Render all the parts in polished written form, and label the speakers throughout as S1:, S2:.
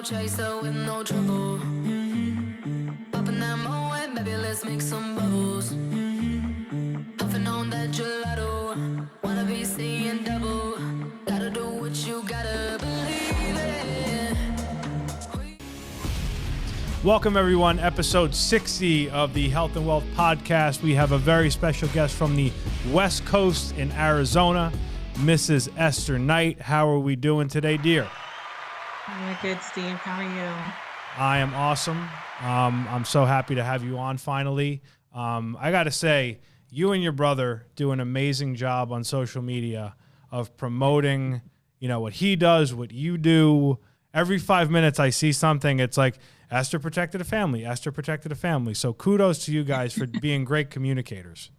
S1: chaser with no trouble. Popping that moe, baby, let's make some bubbles. Puffing on that gelato, wanna be seeing double. Gotta do what you gotta believe it.
S2: Welcome, everyone. Episode 60 of the Health and Wealth Podcast. We have a very special guest from the West Coast in Arizona, Mrs. Esther Knight. How are we doing today, dear?
S3: We're good, Steve. How are you?
S2: I am awesome. I'm so happy to have you on finally. I got to say, you and your brother do an amazing job on social media of promoting, what he does, what you do. Every 5 minutes I see something, it's like, Esther protected a family. Esther protected a family. So kudos to you guys for being great communicators.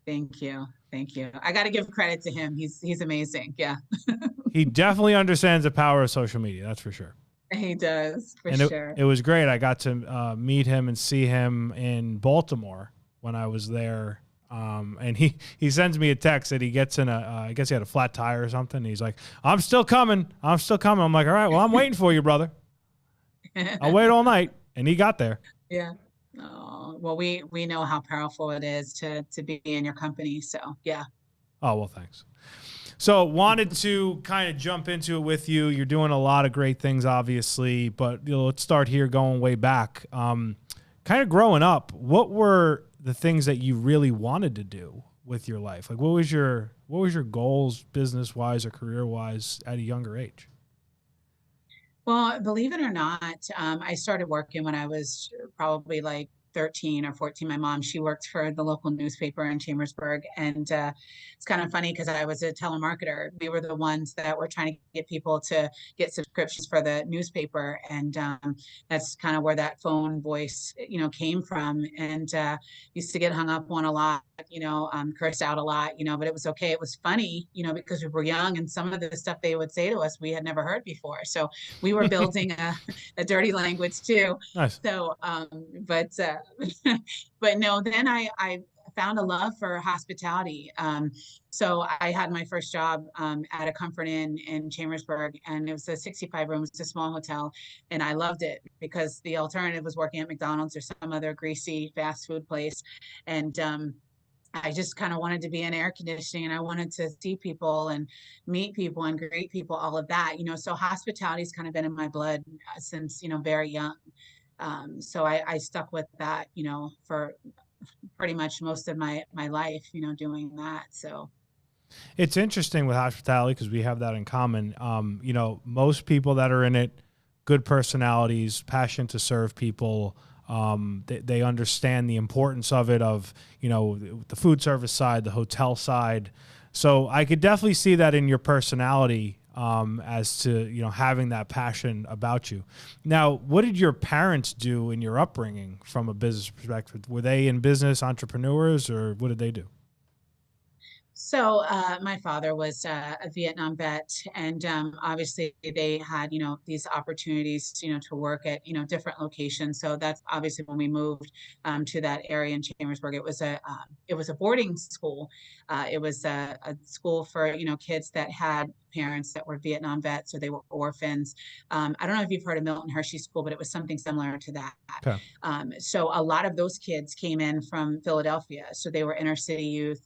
S3: Thank you. Thank you. I got to give credit to him. He's amazing. Yeah.
S2: He definitely understands the power of social media. That's for sure.
S3: He does, for
S2: and
S3: sure.
S2: It was great. I got to meet him and see him in Baltimore when I was there. And he sends me a text that he gets in I guess he had a flat tire or something. He's like, I'm still coming. I'm like, all right, well, I'm waiting for you, brother. I'll wait all night. And he got there.
S3: Yeah. Oh, well, we know how powerful it is to be in your company. So, yeah.
S2: Oh, well, thanks. So wanted to kind of jump into it with you. You're doing a lot of great things, obviously, but let's start here going way back. Kind of growing up, what were the things that you really wanted to do with your life? Like, what was your goals, business-wise or career-wise, at a younger age?
S3: Well, believe it or not, I started working when I was probably like 13 or 14. My mom, she worked for the local newspaper in Chambersburg. And it's kind of funny because I was a telemarketer. We were the ones that were trying to get people to get subscriptions for the newspaper. And that's kind of where that phone voice, came from. And used to get hung up on a lot, cursed out a lot, but it was okay. It was funny, because we were young and some of the stuff they would say to us, we had never heard before. So we were building a dirty language too.
S2: Nice.
S3: So, but no, then I found a love for hospitality. So I had my first job at a Comfort Inn in Chambersburg, and it was a 65 room, it's a small hotel. And I loved it because the alternative was working at McDonald's or some other greasy fast food place. And I just kind of wanted to be in air conditioning, and I wanted to see people and meet people and greet people, all of that, so hospitality's kind of been in my blood since, very young. So I stuck with that, for pretty much most of my life, doing that. So
S2: it's interesting with hospitality because we have that in common. Most people that are in it, good personalities, passion to serve people. They understand the importance of it, of, the food service side, the hotel side. So I could definitely see that in your personality, as to, having that passion about you. Now, what did your parents do in your upbringing from a business perspective? Were they in business, entrepreneurs, or what did they do?
S3: So my father was a Vietnam vet, and obviously they had, these opportunities, to work at, different locations. So that's obviously when we moved to that area in Chambersburg. It was a boarding school. It was a school for, kids that had parents that were Vietnam vets, so they were orphans. I don't know if you've heard of Milton Hershey School, but it was something similar to that.
S2: Okay.
S3: So a lot of those kids came in from Philadelphia. So they were inner city youth,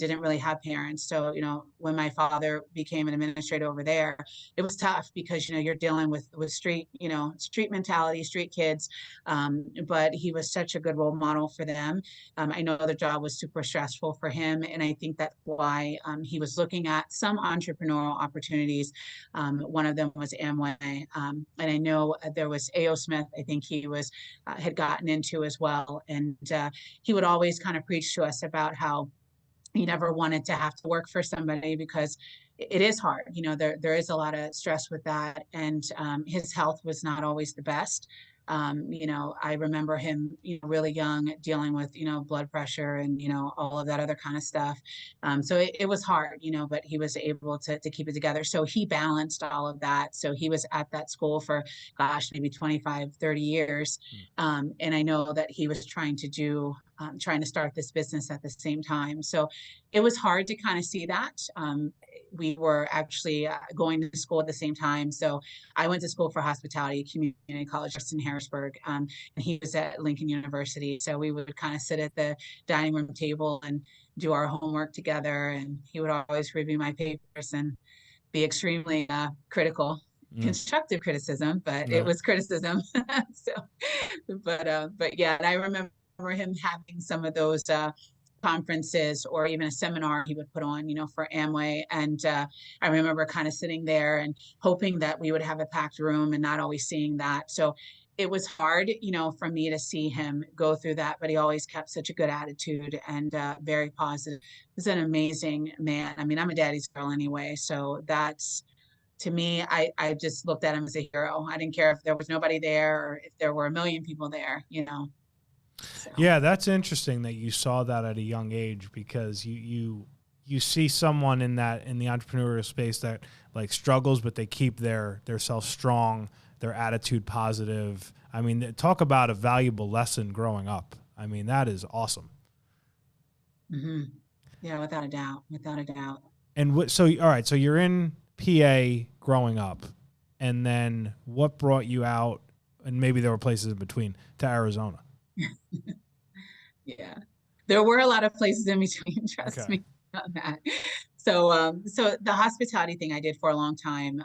S3: didn't really have parents. So, when my father became an administrator over there, it was tough because, you're dealing with street mentality, street kids. But he was such a good role model for them. I know the job was super stressful for him. And I think that's why he was looking at some entrepreneurial opportunities. One of them was Amway. And I know there was A.O. Smith, I think he was had gotten into as well. And he would always kind of preach to us about how he never wanted to have to work for somebody because it is hard. There is a lot of stress with that. And his health was not always the best. I remember him, really young, dealing with, blood pressure and, all of that other kind of stuff. So it was hard, but he was able to keep it together. So he balanced all of that. So he was at that school for, maybe 25, 30 years. And I know that he was trying to start this business at the same time. So it was hard to kind of see that. we were actually going to school at the same time. So I went to school for hospitality, community college just in Harrisburg, and he was at Lincoln University. So we would kind of sit at the dining room table and do our homework together. And he would always review my papers and be extremely critical,
S2: Mm.
S3: constructive criticism, but it
S2: Yeah.
S3: was criticism. So, but yeah, and I remember him having some of those conferences or even a seminar he would put on, for Amway. And I remember kind of sitting there and hoping that we would have a packed room and not always seeing that. So it was hard, for me to see him go through that, but he always kept such a good attitude and very positive. He's an amazing man. I mean, I'm a daddy's girl anyway, so that's to me, I just looked at him as a hero. I didn't care if there was nobody there or if there were a million people there. So.
S2: Yeah, that's interesting that you saw that at a young age, because you see someone in the entrepreneurial space that like struggles, but they keep their self strong, their attitude positive. I mean, talk about a valuable lesson growing up. I mean, that is awesome.
S3: Mm-hmm. Yeah, without a doubt, without a doubt.
S2: And so all right, so you're in PA growing up, and then what brought you out? And maybe there were places in between to Arizona.
S3: Yeah, there were a lot of places in between. Trust
S2: Okay.
S3: me on that. So the hospitality thing I did for a long time.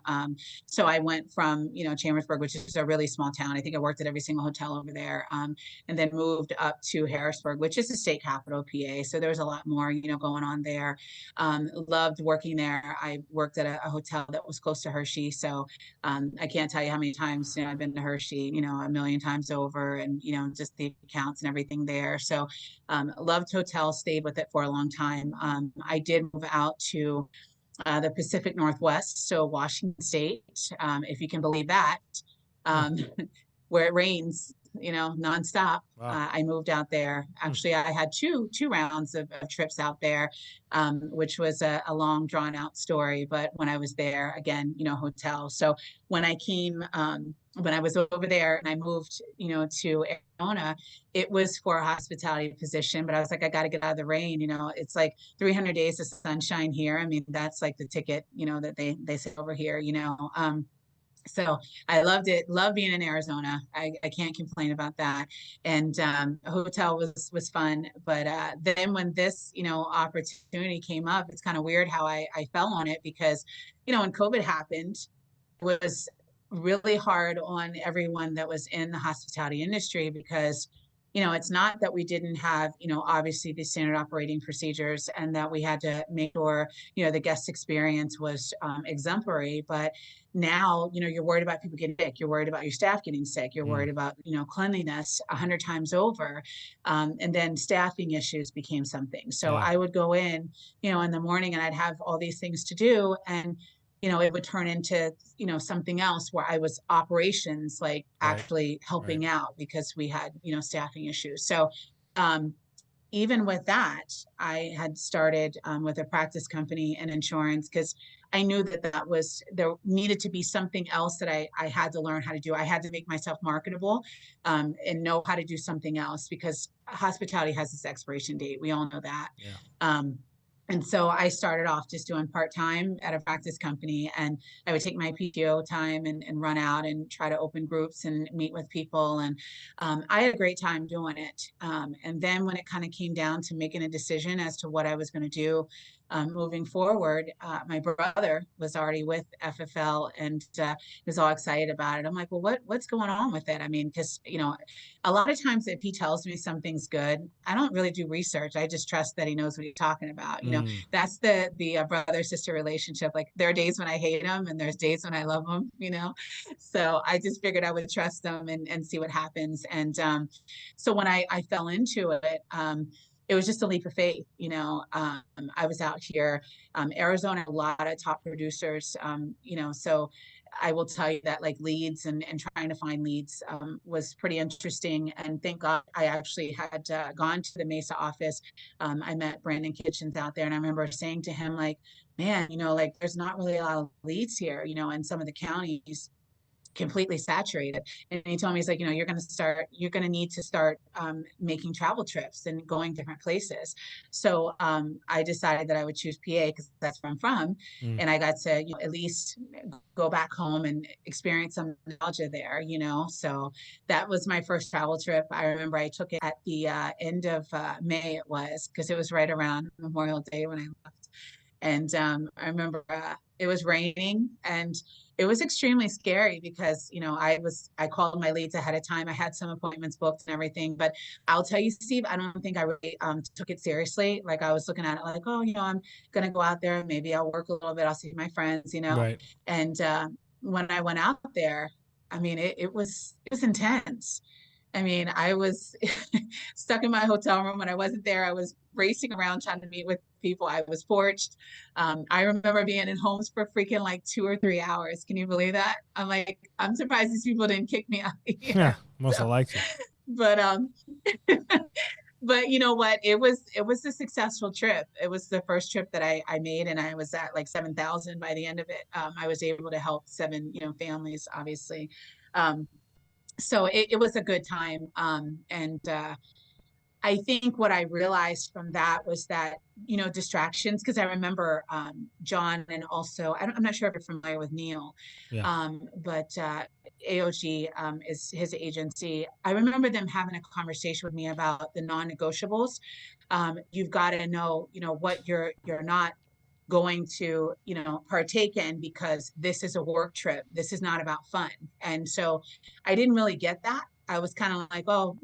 S3: So I went from, Chambersburg, which is a really small town. I think I worked at every single hotel over there. And then moved up to Harrisburg, which is the state capital of PA. So there was a lot more, going on there. Loved working there. I worked at a hotel that was close to Hershey. So I can't tell you how many times, I've been to Hershey, a million times over, and, just the accounts and everything there. So loved hotels, stayed with it for a long time. I did move out to the Pacific Northwest, so Washington State, if you can believe that,
S2: Hmm.
S3: um, where it rains, nonstop.
S2: Wow.
S3: I moved out there.
S2: Hmm.
S3: Actually, I had two rounds of trips out there, which was a long, drawn out story. But when I was there, again, hotel. So when I came, when I was over there and I moved, to Arizona, it was for a hospitality position. But I was like, I got to get out of the rain. It's like 300 days of sunshine here. I mean, that's like the ticket, that they say over here. So I loved it. Love being in Arizona. I can't complain about that. And a hotel was fun. But then when this, opportunity came up, it's kind of weird how I fell on it because, when COVID happened, it was really hard on everyone that was in the hospitality industry because it's not that we didn't have, obviously the standard operating procedures and that we had to make sure, the guest experience was exemplary. But now, you're worried about people getting sick. You're worried about your staff getting sick. You're
S2: Mm.
S3: worried about, cleanliness 100 times over. And then staffing issues became something. So
S2: Yeah.
S3: I would go in the morning and I'd have all these things to do. And it would turn into, something else where I was operations, like
S2: Right.
S3: actually
S2: Right.
S3: helping out because we had, staffing issues. So, um, even with that, I had started with a practice company and insurance because I knew that there needed to be something else that I had to learn how to do. I had to make myself marketable and know how to do something else because hospitality has its expiration date. We all know that.
S2: Yeah.
S3: Um, and so I started off just doing part-time at a practice company, and I would take my PTO time and run out and try to open groups and meet with people. And I had a great time doing it. And then when it kind of came down to making a decision as to what I was going to do moving forward, my brother was already with FFL and was all excited about it. I'm like, well, what's going on with it? I mean, because, a lot of times if he tells me something's good, I don't really do research. I just trust that he knows what he's talking about.
S2: Mm.
S3: That's the brother sister relationship. Like there are days when I hate him and there's days when I love him. So I just figured I would trust him and see what happens. And so when I fell into it, it was just a leap of faith. I was out here, Arizona, a lot of top producers, so I will tell you that like leads and trying to find leads was pretty interesting. And thank God I actually had gone to the Mesa office. I met Brandon Kitchens out there, and I remember saying to him, like, man, like there's not really a lot of leads here, in some of the counties. completely saturated. And he told me, he's like, you're going to need to start making travel trips and going different places. So I decided that I would choose PA because that's where I'm from.
S2: Mm.
S3: And I got to, at least go back home and experience some nostalgia there, So that was my first travel trip. I remember I took it at the end of May, it was, because it was right around Memorial Day when I left. And I remember it was raining, and it was extremely scary because, I called my leads ahead of time. I had some appointments booked and everything, but I'll tell you, Steve, I don't think I really took it seriously. Like, I was looking at it like, oh, I'm going to go out there and maybe I'll work a little bit. I'll see my friends.
S2: Right.
S3: And when I went out there, I mean, it was intense. I mean, I was stuck in my hotel room. When I wasn't there, I was racing around trying to meet with people. I was porched. I remember being in homes for freaking like 2 or 3 hours. Can you believe that? I'm like, I'm surprised these people didn't kick me out of
S2: Yeah.
S3: here.
S2: Must have
S3: So,
S2: liked you.
S3: but but you know what? It was a successful trip. It was the first trip that I made, and I was at like 7,000 by the end of it. I was able to help seven, families, obviously. Um, so it was a good time. And I think what I realized from that was that, distractions, because I remember John, and also, I'm not sure if you're familiar with Neil,
S2: Yeah.
S3: but AOG is his agency. I remember them having a conversation with me about the non-negotiables. You've got to know, what you're not going to, partake in, because this is a work trip. This is not about fun. And so I didn't really get that. I was kind of like, oh,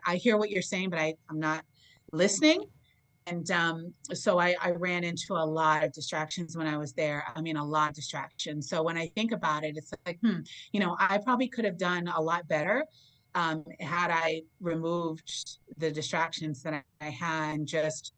S3: I hear what you're saying, but I'm not listening. And so I ran into a lot of distractions when I was there. I mean, a lot of distractions. So when I think about it, it's like, I probably could have done a lot better had I removed the distractions that I had and just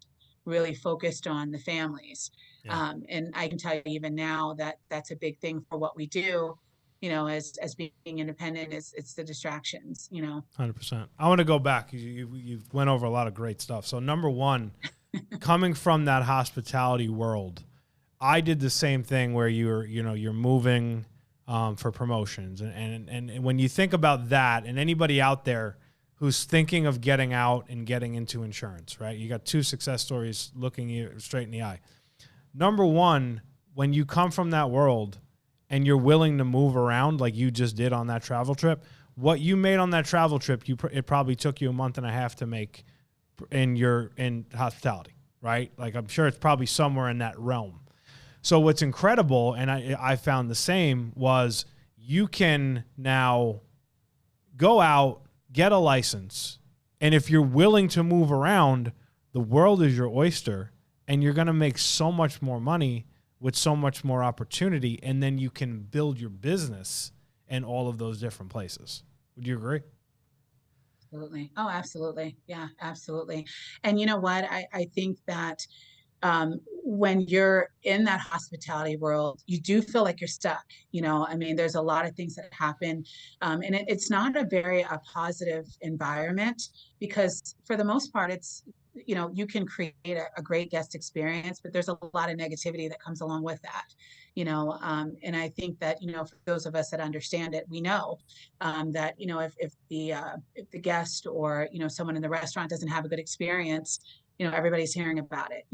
S3: really focused on the families.
S2: Yeah.
S3: And I can tell you even now that that's a big thing for what we do, as being independent, is it's the distractions.
S2: 100%. I want to go back. You went over a lot of great stuff. So number one, coming from that hospitality world, I did the same thing where you're moving for promotions. And when you think about that, and anybody out there who's thinking of getting out and getting into insurance, right? You got two success stories looking you straight in the eye. Number one, when you come from that world and you're willing to move around like you just did on that travel trip, what you made on that travel trip, it probably took you a month and a half to make in hospitality, right? Like, I'm sure it's probably somewhere in that realm. So what's incredible, and I found the same, was you can now go out, get a license, and if you're willing to move around, the world is your oyster, and you're going to make so much more money with so much more opportunity, and then you can build your business in all of those different places. Would you agree?
S3: Absolutely. Oh, absolutely. Yeah, absolutely. And you know what? I think that when you're in that hospitality world, you do feel like you're stuck. I mean, there's a lot of things that happen, and it's not a very positive environment, because for the most part, it's, you can create a great guest experience, but there's a lot of negativity that comes along with that. And I think that, for those of us that understand it, we know that, if the guest, or someone in the restaurant doesn't have a good experience, everybody's hearing about it,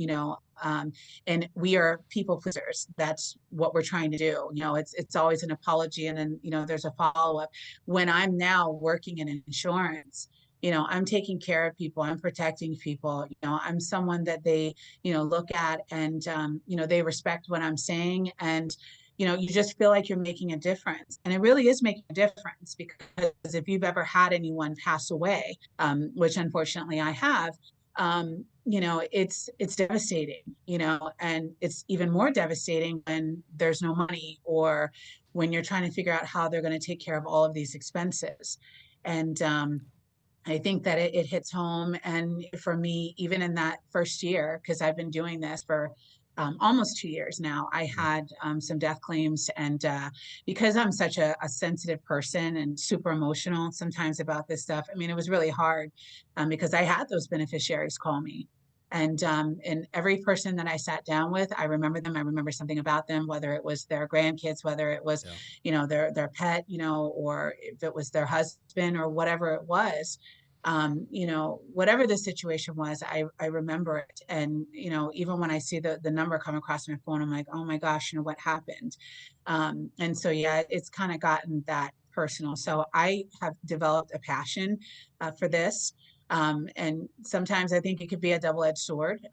S3: and we are people pleasers. That's what we're trying to do. It's always an apology, and then, there's a follow-up. When I'm now working in insurance, I'm taking care of people, I'm protecting people, I'm someone that they, look at, and, they respect what I'm saying. And, you just feel like you're making a difference. And it really is making a difference, because if you've ever had anyone pass away, which unfortunately I have, it's devastating, and it's even more devastating when there's no money, or when you're trying to figure out how they're going to take care of all of these expenses. And I think that it hits home. And for me, even in that first year, because I've been doing this for almost 2 years now, I had some death claims. And because I'm such a sensitive person and super emotional sometimes about this stuff, I mean, it was really hard, because I had those beneficiaries call me. And every person that I sat down with, I remember them. I remember something about them, whether it was their grandkids, whether it was,
S2: Yeah.
S3: their pet, or if it was their husband or whatever it was. Whatever the situation was, I remember it. And, even when I see the number come across my phone, I'm like, oh my gosh, what happened? And so, yeah, it's kind of gotten that personal. So I have developed a passion for this. And sometimes I think it could be a double-edged sword,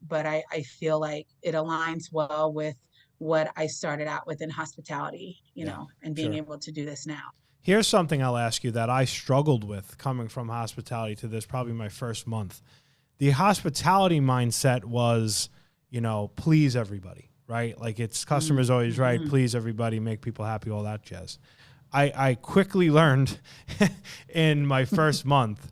S3: but I feel like it aligns well with what I started out with in hospitality,
S2: Yeah,
S3: and being
S2: sure.
S3: able to do this now.
S2: Here's something I'll ask you that I struggled with coming from hospitality to this, probably my first month. The hospitality mindset was, please everybody, right? Like it's customers always right,
S3: Mm-hmm.
S2: please everybody, make people happy, all that jazz. I quickly learned in my first month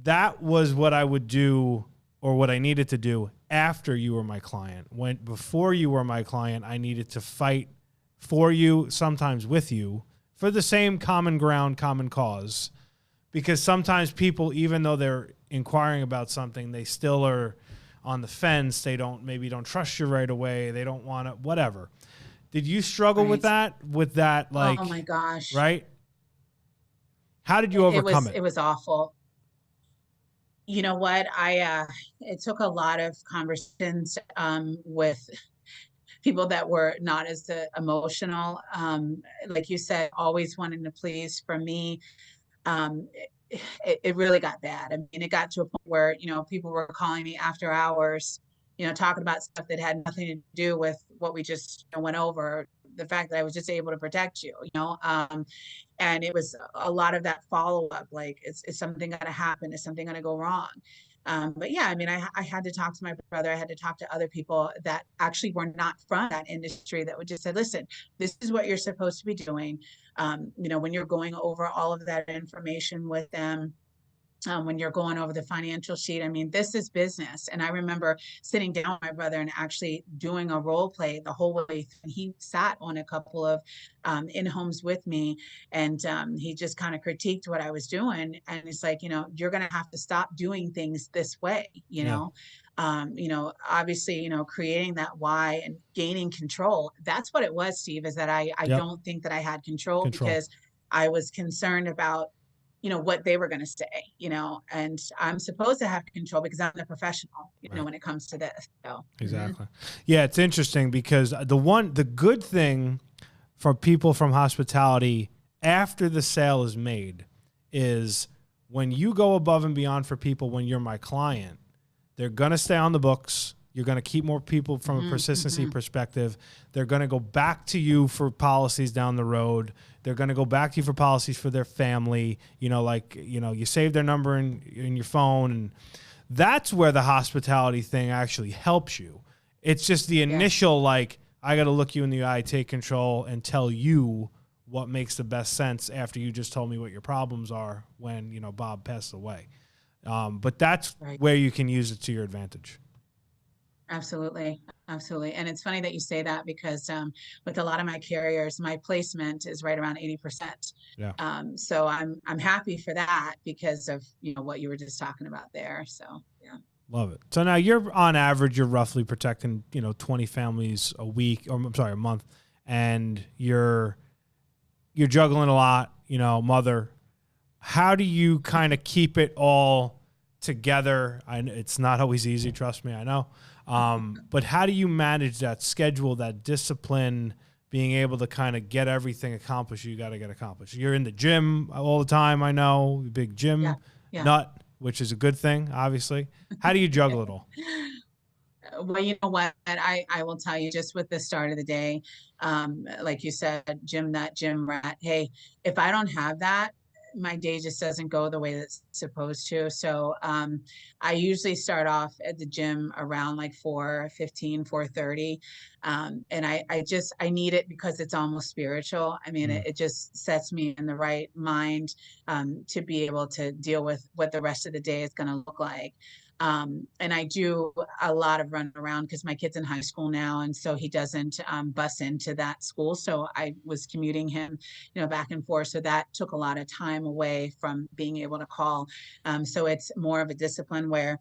S2: that was what I would do or what I needed to do after you were my client. Before you were my client, I needed to fight for you, sometimes with you, for the same common ground, common cause. Because sometimes people, even though they're inquiring about something, they still are on the fence. They maybe don't trust you right away. They don't want to, whatever. Did you struggle with
S3: Right.
S2: that? With that,
S3: Oh my
S2: like,
S3: gosh.
S2: right? How did you
S3: It
S2: overcome
S3: was
S2: it?
S3: it was awful. You know what? It took a lot of conversations with people that were not as emotional. Like you said, always wanting to please. For me, it really got bad. I mean, it got to a point where, people were calling me after hours, talking about stuff that had nothing to do with what we just went over. The fact that I was just able to protect you, and it was a lot of that follow up. Like, is something going to happen? Is something going to go wrong? But yeah, I mean, I had to talk to my brother. I had to talk to other people that actually were not from that industry that would just say, listen, this is what you're supposed to be doing. When you're going over all of that information with them, when you're going over the financial sheet. I mean, this is business. And I remember sitting down with my brother and actually doing a role play the whole way through. And he sat on a couple of in-homes with me, and he just kind of critiqued what I was doing. And it's like, you're going to have to stop doing things this way,
S2: Yeah.
S3: Obviously, creating that why and gaining control. That's what it was, Steve, is that I
S2: Yep.
S3: don't think that I had control
S2: Control.
S3: because I was concerned about what they were going to say, and I'm supposed to have control because I'm the professional,
S2: Right.
S3: when it comes to this. So,
S2: Exactly. Yeah, it's interesting because the good thing for people from hospitality after the sale is made is when you go above and beyond for people when you're my client, they're going to stay on the books. You're going to keep more people from a persistency
S3: mm-hmm.
S2: perspective. They're going to go back to you for policies down the road. They're going to go back to you for policies for their family. You save their number in your phone, and that's where the hospitality thing actually helps you. It's just the
S3: Yes.
S2: initial, like, I got to look you in the eye, take control, and tell you what makes the best sense after you just told me what your problems are when, Bob passed away. But that's
S3: Right.
S2: where you can use it to your advantage.
S3: Absolutely. Absolutely. And it's funny that you say that because with a lot of my carriers, my placement is right around 80%.
S2: Yeah.
S3: So I'm happy for that because of, what you were just talking about there. So, yeah.
S2: Love it. So now on average, you're roughly protecting, 20 families a week, or I'm sorry, a month. And you're juggling a lot, mother. How do you kind of keep it all together? It's not always easy, trust me, I know. But how do you manage that schedule, that discipline, being able to kind of get everything accomplished you got to get accomplished? You're in the gym all the time, I know, big gym
S3: Yeah. Yeah.
S2: nut, which is a good thing, obviously. How do you juggle it all?
S3: Well, you know what? I will tell you just with the start of the day, like you said, gym nut, gym rat. Hey, if I don't have that, my day just doesn't go the way that's supposed to. So I usually start off at the gym around like 4:15, 4:30. And I need it because it's almost spiritual. I mean,
S2: Mm,
S3: it just sets me in the right mind to be able to deal with what the rest of the day is going to look like. And I do a lot of run around because my kid's in high school now, and so he doesn't bus into that school. So I was commuting him, back and forth. So that took a lot of time away from being able to call. So it's more of a discipline where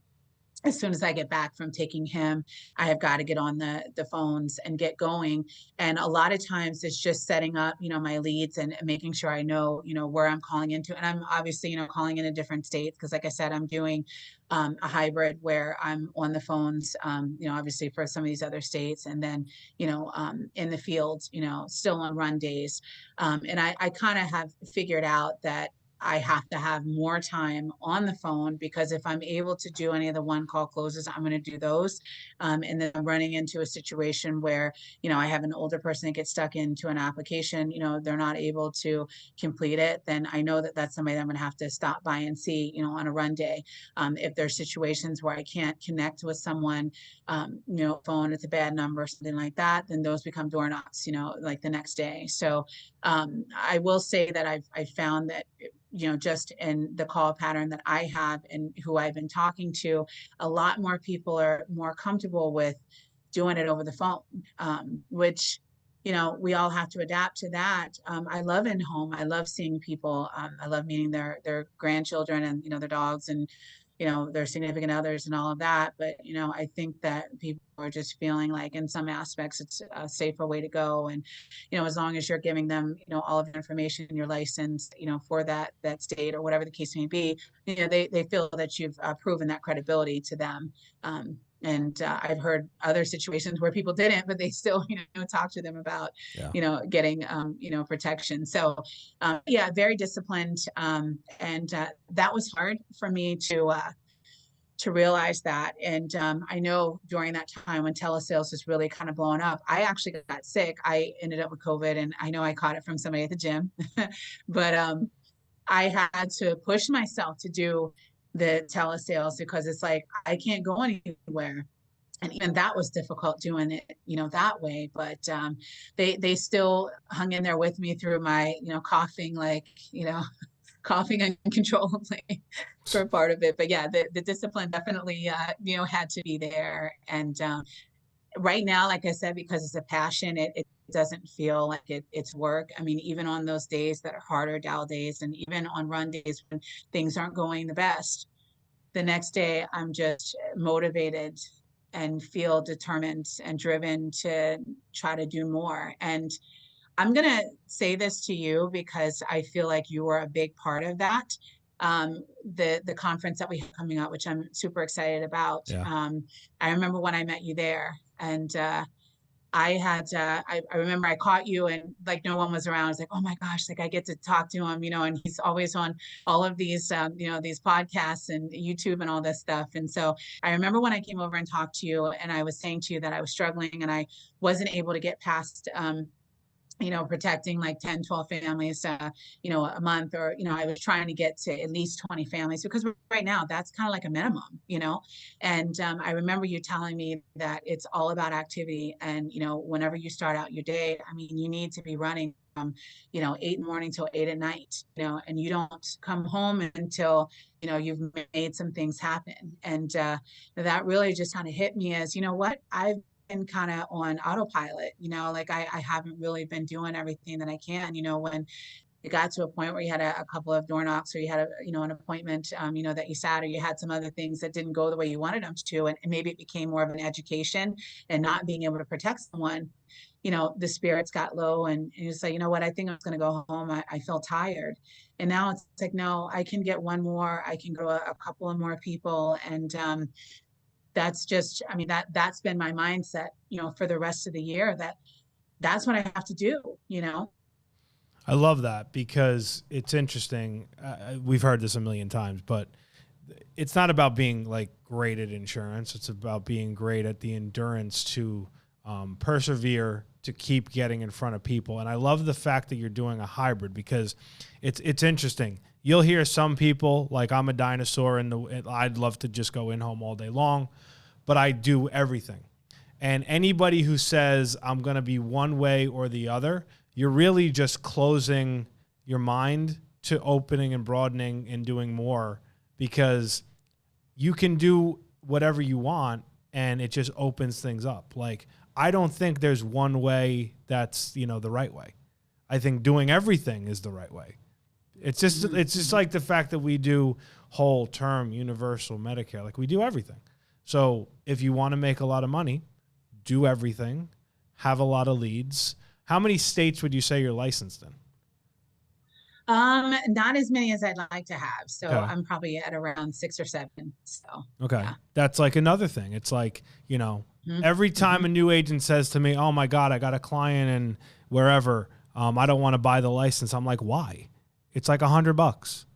S3: as soon as I get back from taking him, I have got to get on the phones and get going. And a lot of times it's just setting up, my leads and making sure I know, where I'm calling into. And I'm obviously, calling in a different state because, like I said, I'm doing a hybrid where I'm on the phones, obviously for some of these other states, and then, in the fields, still on run days. And I kind of have figured out that I have to have more time on the phone because if I'm able to do any of the one call closes, I'm going to do those. And then I'm running into a situation where, I have an older person that gets stuck into an application, they're not able to complete it. Then I know that that's somebody that I'm going to have to stop by and see, on a run day. If there's situations where I can't connect with someone, phone, it's a bad number or something like that, then those become door knocks, like the next day. So I will say that I found that just in the call pattern that I have and who I've been talking to, a lot more people are more comfortable with doing it over the phone, which, we all have to adapt to that. I love in home. I love seeing people. I love meeting their grandchildren and, their dogs and, their significant others and all of that. But, I think that people are just feeling like in some aspects it's a safer way to go. And, as long as you're giving them, all of the information, your license, for that state or whatever the case may be, they feel that you've proven that credibility to them. And I've heard other situations where people didn't, but they still, talk to them about,
S2: Yeah.
S3: Getting, protection. So, yeah, very disciplined. And that was hard for me to realize that. And I know during that time when telesales was really kind of blowing up, I actually got sick. I ended up with COVID, and I know I caught it from somebody at the gym, but I had to push myself to do the telesales because it's like I can't go anywhere. And even that was difficult doing it, that way. But they still hung in there with me through my, coughing, like, coughing uncontrollably for part of it. But yeah, the discipline definitely, had to be there. And right now, like I said, because it's a passion, it doesn't feel like it's work. I mean, even on those days that are harder dial days, and even on run days when things aren't going the best, the next day I'm just motivated and feel determined and driven to try to do more. And I'm going to say this to you because I feel like you were a big part of that. The conference that we have coming up, which I'm super excited about.
S2: Yeah.
S3: I remember when I met you there, and I remember I caught you and like no one was around. I was like, oh my gosh, like I get to talk to him, and he's always on all of these, these podcasts and YouTube and all this stuff. And so I remember when I came over and talked to you, and I was saying to you that I was struggling and I wasn't able to get past, protecting like 10, 12 families, a month, or, I was trying to get to at least 20 families because right now that's kind of like a minimum, and I remember you telling me that it's all about activity. And, whenever you start out your day, I mean, you need to be running from, 8 in the morning till 8 at night, and you don't come home until, you've made some things happen. And that really just kind of hit me as, what, I've been kind of on autopilot, like I haven't really been doing everything that I can, when it got to a point where you had a couple of door knocks or you had an appointment, that you sat, or you had some other things that didn't go the way you wanted them to. And maybe it became more of an education and not being able to protect someone, the spirits got low and you say, you know what, I think I'm going to go home. I feel tired. And now it's like, no, I can get one more, I can go a couple of more people. And, that's just, I mean, that's been my mindset, for the rest of the year, that's what I have to do.
S2: I love that because it's interesting. We've heard this a million times, but it's not about being like great at insurance. It's about being great at the endurance to persevere, to keep getting in front of people. And I love the fact that you're doing a hybrid because it's interesting. You'll hear some people like I'm a dinosaur and I'd love to just go in home all day long, but I do everything. And anybody who says I'm going to be one way or the other, you're really just closing your mind to opening and broadening and doing more because you can do whatever you want and it just opens things up. Like, I don't think there's one way that's, the right way. I think doing everything is the right way. It's just like the fact that we do whole term universal Medicare. Like, we do everything. So if you want to make a lot of money, do everything, have a lot of leads. How many states would you say you're licensed in?
S3: Not as many as I'd like to have. So
S2: Okay.
S3: I'm probably at around 6 or 7. So
S2: Okay.
S3: yeah.
S2: That's like another thing. It's like, you know, every time
S3: Mm-hmm.
S2: a new agent says to me, "Oh my God, I got a client in wherever, I don't want to buy the license." I'm like, why? It's like $100.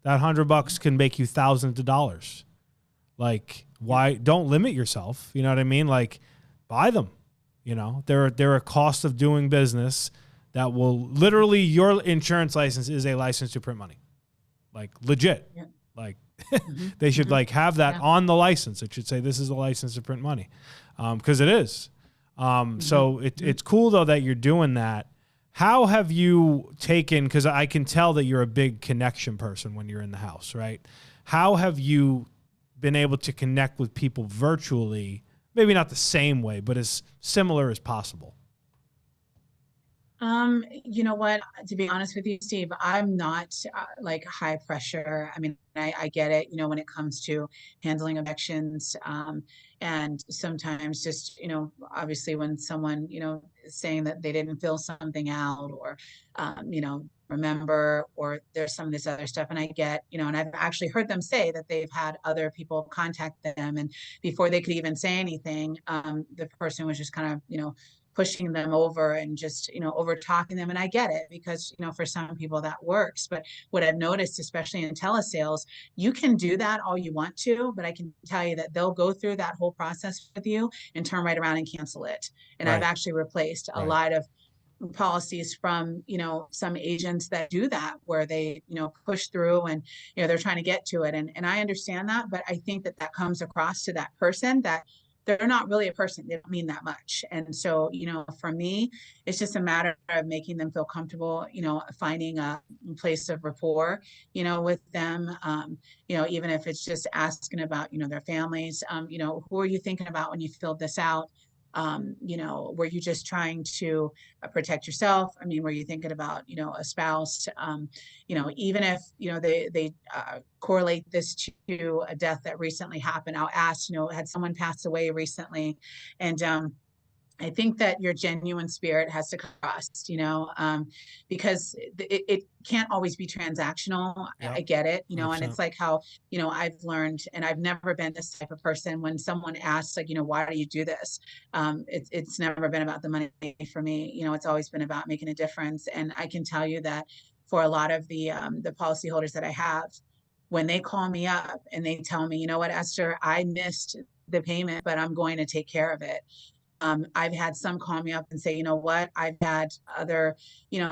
S2: That $100 can make you thousands of dollars. Like, why? Don't limit yourself. You know what I mean? Like, buy them. You know, they're a cost of doing business that will literally, your insurance license is a license to print money. Like, legit.
S3: Yeah.
S2: Like,
S3: Mm-hmm.
S2: they should
S3: Mm-hmm.
S2: like have that
S3: Yeah.
S2: on the license. It should say this is a license to print money, because it is. So it's cool though that you're doing that. How have you taken? Because I can tell that you're a big connection person when you're in the house, right? How have you been able to connect with people virtually? Maybe not the same way, but as similar as possible.
S3: You know what? To be honest with you, Steve, I'm not like high pressure. I mean, I get it, when it comes to handling objections. And sometimes just, obviously when someone, is saying that they didn't fill something out or, remember, or there's some of this other stuff. And I get, and I've actually heard them say that they've had other people contact them. And before they could even say anything, the person was just kind of, pushing them over and just over talking them. And I get it, because for some people that works. But what I've noticed, especially in telesales, you can do that all you want to, but I can tell you that they'll go through that whole process with you and turn right around and cancel it. And I've
S2: Right.
S3: actually replaced a
S2: Right.
S3: lot of policies from some agents that do that, where they push through and they're trying to get to it. And I understand that, but I think that that comes across to that person that they're not really a person. They don't mean that much. And so, for me, it's just a matter of making them feel comfortable, finding a place of rapport, with them, even if it's just asking about, their families, who are you thinking about when you filled this out? Were you just trying to protect yourself? I mean, were you thinking about, a spouse? Even if, they correlate this to a death that recently happened, I'll ask, had someone passed away recently? And I think that your genuine spirit has to cross, because it can't always be transactional.
S2: Yep.
S3: I get it, and
S2: 100%.
S3: it's like how, I've learned, and I've never been this type of person. When someone asks, like, why do you do this? It's never been about the money for me. It's always been about making a difference. And I can tell you that for a lot of the policyholders that I have, when they call me up and they tell me, what, Esther, I missed the payment, but I'm going to take care of it. I've had some call me up and say, what, I've had other,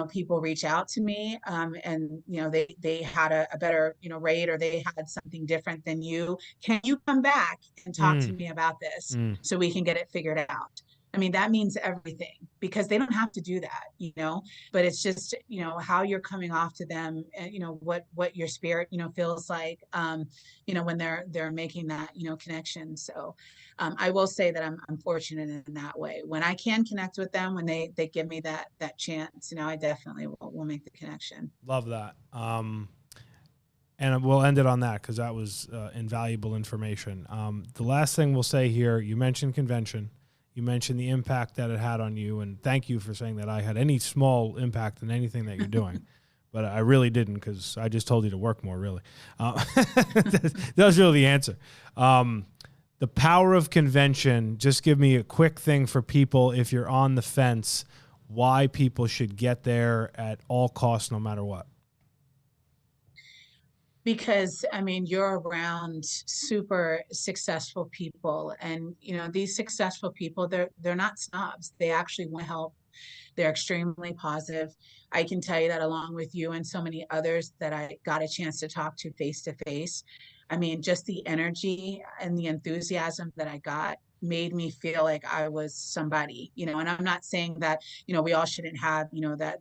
S3: people reach out to me, and, they had a better, rate, or they had something different than you. Can you come back and talk to
S2: Mm,
S3: me about this
S2: mm.
S3: so we can get it figured out? I mean, that means everything, because they don't have to do that, but it's just, how you're coming off to them, and, what your spirit, feels like, when they're making that, connection. So, I will say that I'm fortunate in that way. When I can connect with them, when they give me that chance, I definitely will make the connection.
S2: Love that. And we'll end it on that because that was invaluable information. The last thing we'll say here, you mentioned convention. You mentioned the impact that it had on you, and thank you for saying that I had any small impact in anything that you're doing. But I really didn't, because I just told you to work more, really. That was really the answer. The power of convention, just give me a quick thing for people, if you're on the fence, why people should get there at all costs, no matter what.
S3: Because I mean, you're around super successful people, and these successful people, they're not snobs. They actually want to help. They're extremely positive. I can tell you that, along with you and so many others that I got a chance to talk to face to face. I mean, just the energy and the enthusiasm that I got made me feel like I was somebody, and I'm not saying that, we all shouldn't have,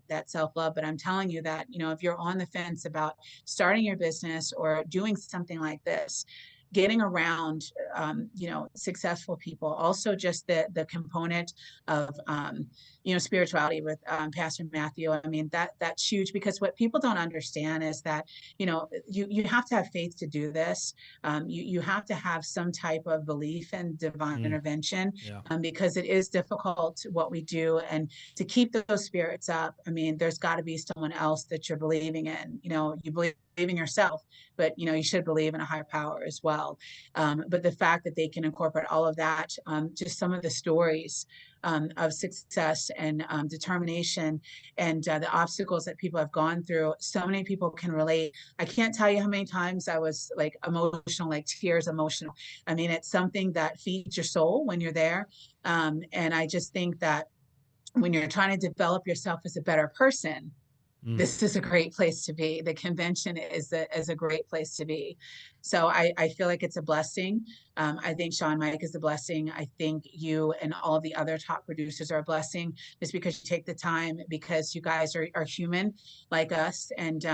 S3: that self-love, but I'm telling you that, if you're on the fence about starting your business or doing something like this, getting around, successful people. Also, just the component of, spirituality with Pastor Matthew. I mean, that's huge, because what people don't understand is that, you have to have faith to do this. You have to have some type of belief in divine
S2: Mm,
S3: intervention,
S2: yeah.
S3: because it is difficult what we do. And to keep those spirits up, I mean, there's got to be someone else that you're believing in. You believe in yourself, but you should believe in a higher power as well. But the fact that they can incorporate all of that, just some of the stories of success and determination, and the obstacles that people have gone through, so many people can relate. I can't tell you how many times I was like emotional, like tears emotional. I mean, it's something that feeds your soul when you're there. And I just think that when you're trying to develop yourself as a better person,
S2: Mm.
S3: this is a great place to be. The convention is a great place to be. So I feel like it's a blessing. I think Sean Mike is a blessing. I think you and all of the other top producers are a blessing, just because you take the time, because you guys are human like us, and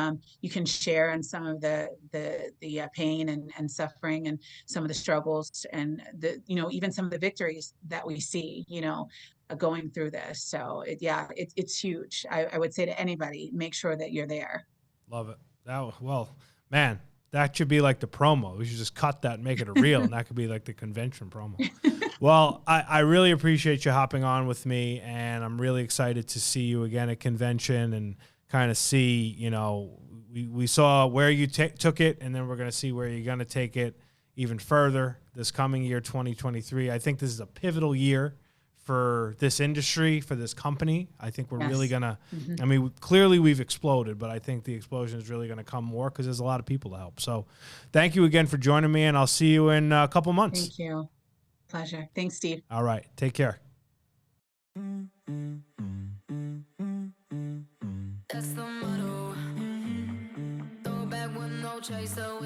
S3: you can share in some of the pain and suffering, and some of the struggles, and even some of the victories that we see, going through this. So it's huge. I would say to anybody, make sure that you're there.
S2: Love it. Well, man, that should be like the promo. We should just cut that and make it a reel, and that could be like the convention promo. Well, I really appreciate you hopping on with me, and I'm really excited to see you again at convention and kind of see, we saw where you took it, and then we're going to see where you're going to take it even further this coming year, 2023. I think this is a pivotal year for this industry, for this company. I think we're really going to, I mean, clearly we've exploded, but I think the explosion is really going to come more because there's a lot of people to help. So thank you again for joining me, and I'll see you in a couple months.
S3: Thank you. Pleasure. Thanks, Steve.
S2: All right. Take care.
S1: That's the motto. Throw back with no chaser.